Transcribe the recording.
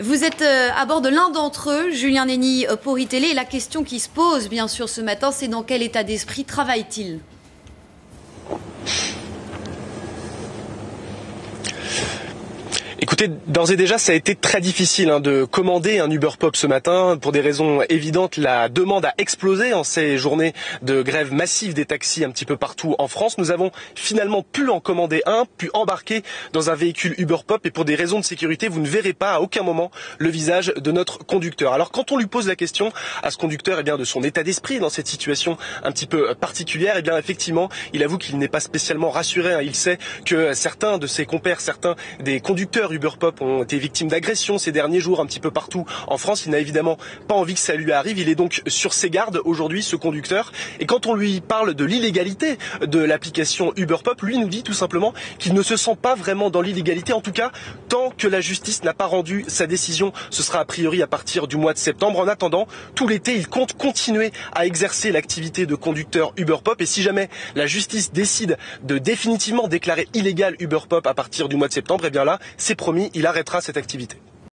Vous êtes à bord de l'un d'entre eux, Julien Nény pour iTélé. Et la question qui se pose, bien sûr, ce matin, c'est dans quel état d'esprit travaille-t-il ? Écoutez, d'ores et déjà, ça a été très difficile de commander un Uber Pop ce matin. Pour des raisons évidentes, la demande a explosé en ces journées de grève massive des taxis un petit peu partout en France. Nous avons finalement pu en commander un, pu embarquer dans un véhicule Uber Pop. Et pour des raisons de sécurité, vous ne verrez pas à aucun moment le visage de notre conducteur. Alors quand on lui pose la question à ce conducteur de son état d'esprit dans cette situation un petit peu particulière, effectivement, il avoue qu'il n'est pas spécialement rassuré. Il sait que certains de ses compères, certains des conducteurs Uber Pop ont été victimes d'agressions ces derniers jours un petit peu partout en France. Il n'a évidemment pas envie que ça lui arrive. Il est donc sur ses gardes aujourd'hui, ce conducteur. Et quand on lui parle de l'illégalité de l'application Uber Pop, lui nous dit tout simplement qu'il ne se sent pas vraiment dans l'illégalité. En tout cas, tant que la justice n'a pas rendu sa décision, ce sera a priori à partir du mois de septembre. En attendant, tout l'été, il compte continuer à exercer l'activité de conducteur Uber Pop. Et si jamais la justice décide de définitivement déclarer illégal Uber Pop à partir du mois de septembre, là, c'est promis, il arrêtera cette activité.